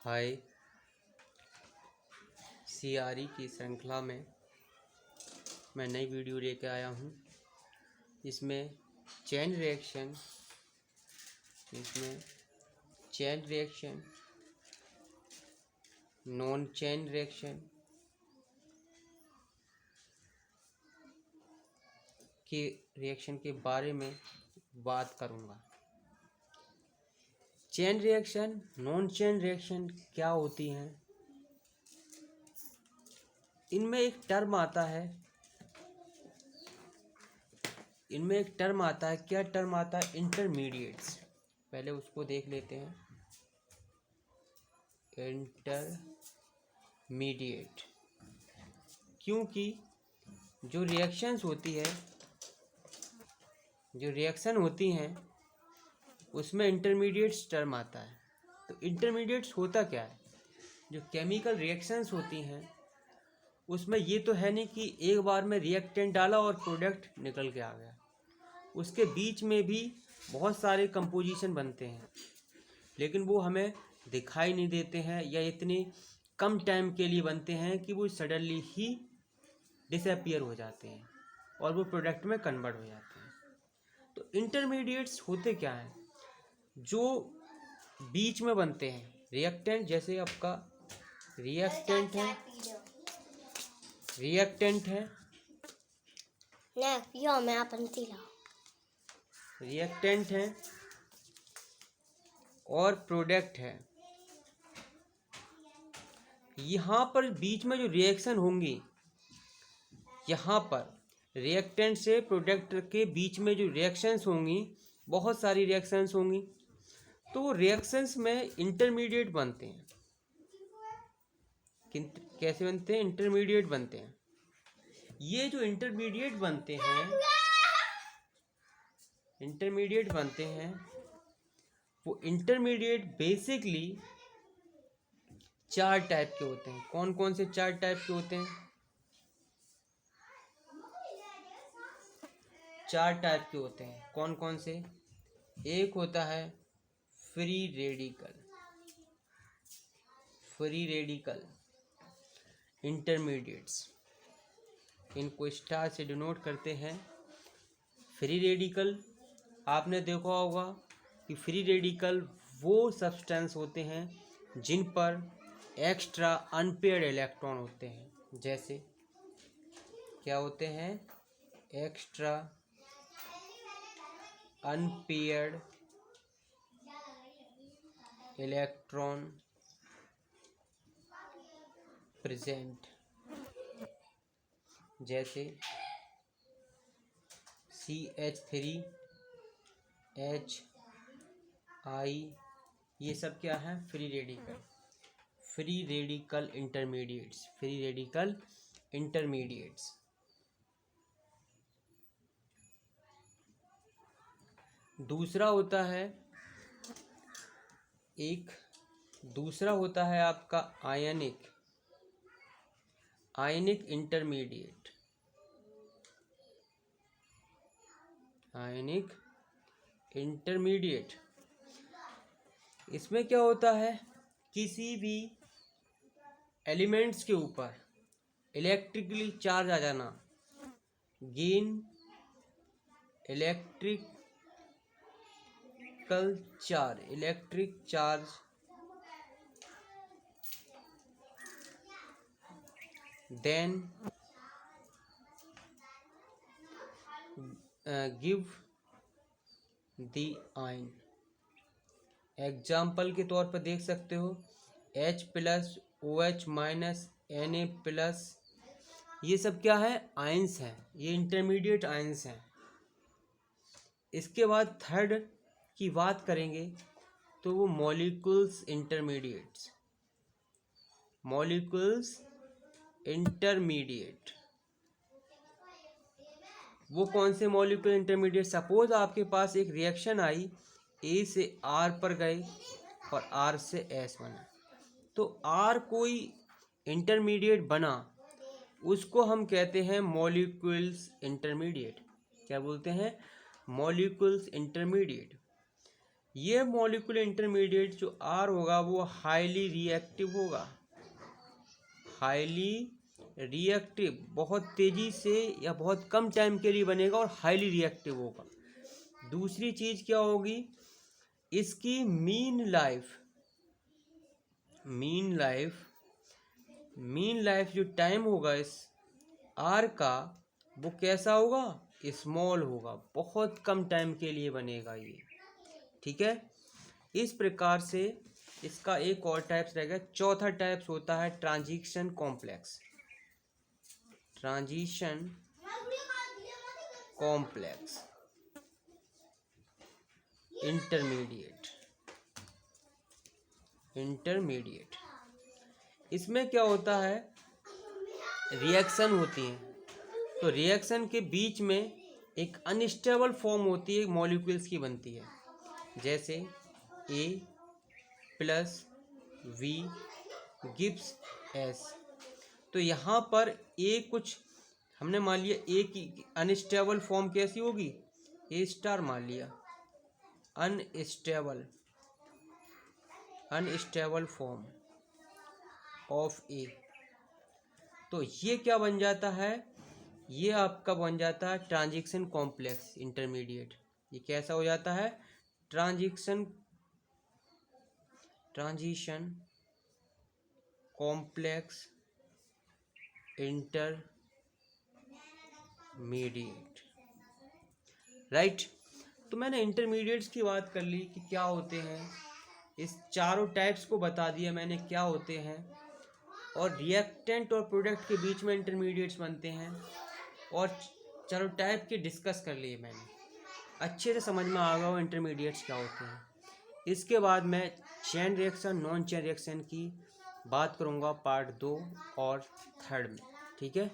हाय। CRE की श्रृंखला में मैं नई वीडियो लेकर आया हूँ। इसमें chain reaction, non chain reaction के बारे में बात करूँगा। Chain reaction, non chain reaction क्या होती हैं? इनमें एक टर्म आता है। क्या टर्म आता है? इंटरमीडिएट्स। पहले उसको देख लेते हैं। इंटरमीडिएट, क्योंकि जो रिएक्शन होती हैं उसमें इंटरमीडिएट्स टर्म आता है। तो इंटरमीडिएट्स होता क्या है? जो केमिकल रिएक्शंस होती हैं उसमें ये तो है नहीं कि एक बार में रिएक्टेंट डाला और प्रोडक्ट निकल के आ गया। उसके बीच में भी बहुत सारे कंपोजिशन बनते हैं, लेकिन वो हमें दिखाई नहीं देते हैं या इतने कम टाइम के लिए बनते हैं कि वो सडनली ही डिसअपीयर हो जाते हैं और वो प्रोडक्ट में कन्वर्ट हो जाते हैं। तो इंटरमीडिएट्स होते क्या हैं? जो बीच में बनते हैं रिएक्टेंट, जैसे आपका रिएक्टेंट है और प्रोडक्ट है। यहाँ पर बीच में जो रिएक्शन होंगी, यहाँ पर रिएक्टेंट से प्रोडक्ट के बीच में जो रिएक्शंस होंगी, बहुत सारी रिएक्शंस होंगी। तो रिएक्शंस में इंटरमीडिएट बनते हैं। कैसे बनते हैं? इंटरमीडिएट बनते हैं। ये जो इंटरमीडिएट बनते हैं वो इंटरमीडिएट बेसिकली 4 टाइप के होते हैं। कौन कौन से 4 टाइप के होते हैं? 4 टाइप के होते हैं। कौन कौन से? एक होता है फ्री रेडिकल इंटरमीडिएट्स। इनको स्टार से डिनोट करते हैं। फ्री रेडिकल, आपने देखा होगा कि फ्री रेडिकल वो सब्सटेंस होते हैं जिन पर एक्स्ट्रा अनपेयर्ड इलेक्ट्रॉन होते हैं। जैसे क्या होते हैं? एक्स्ट्रा अनपेयर्ड इलेक्ट्रॉन प्रेजेंट, जैसे CH3HI। ये सब क्या है? Free radical intermediates. दूसरा होता है आपका आयनिक इंटरमीडिएट। इसमें क्या होता है? किसी भी एलिमेंट्स के ऊपर इलेक्ट्रिकली चार्ज आ जाना, gain electric charge, then give the ion. Example के तौर पर देख सकते हो H+, OH-, Na+। ये सब क्या है? आयंस हैं। ये इंटरमीडिएट आयंस हैं। इसके बाद थर्ड की बात करेंगे तो वो मॉलिक्यूल्स इंटरमीडिएट। वो कौन से मॉलिक्यूल इंटरमीडिएट? सपोज आपके पास एक रिएक्शन आई, A से R पर गए और R से S बना, तो R कोई इंटरमीडिएट बना, उसको हम कहते हैं मॉलिक्यूल्स इंटरमीडिएट। क्या बोलते हैं? Molecules intermediate. ये मॉलिक्यूलर इंटरमीडिएट जो आर होगा वो हाईली रिएक्टिव होगा, हाईली रिएक्टिव, बहुत तेजी से या बहुत कम टाइम के लिए बनेगा और हाईली रिएक्टिव होगा। दूसरी चीज क्या होगी, इसकी मीन लाइफ जो टाइम होगा इस आर का, वो कैसा होगा, स्मॉल होगा, बहुत कम टाइम के लिए बनेगा ये। ठीक है, इस प्रकार से इसका एक और टाइप्स रहेगा। चौथा टाइप्स होता है transition complex. Transition complex intermediate. इसमें क्या होता है, रिएक्शन होती है, तो रिएक्शन के बीच में एक अनस्टेबल फॉर्म होती है, मॉलिक्यूल्स की बनती है, जैसे A+V गिव्स S। तो यहाँ पर A कुछ हमने मान लिया, A की अनस्टेबल फॉर्म कैसी होगी, A* मान लिया, अनस्टेबल फॉर्म ऑफ A। तो ये क्या बन जाता है, ये आपका बन जाता है ट्रांजिशन कॉम्प्लेक्स इंटरमीडिएट। ये कैसा हो जाता है, ट्रांजिशन कॉम्प्लेक्स इंटरमीडिएट, राइट। तो मैंने इंटरमीडिएट्स की बात कर ली कि क्या होते हैं, इस चारों टाइप्स को बता दिया मैंने क्या होते हैं, और रिएक्टेंट और प्रोडक्ट के बीच में इंटरमीडिएट्स बनते हैं, और चारों टाइप के डिस्कस कर लिए मैंने। अच्छे से समझ में आ गया वो इंटरमीडिएट्स क्या होते हैं। इसके बाद मैं chain reaction, non chain reaction की बात करूँगा पार्ट 2 और 3 में। ठीक है।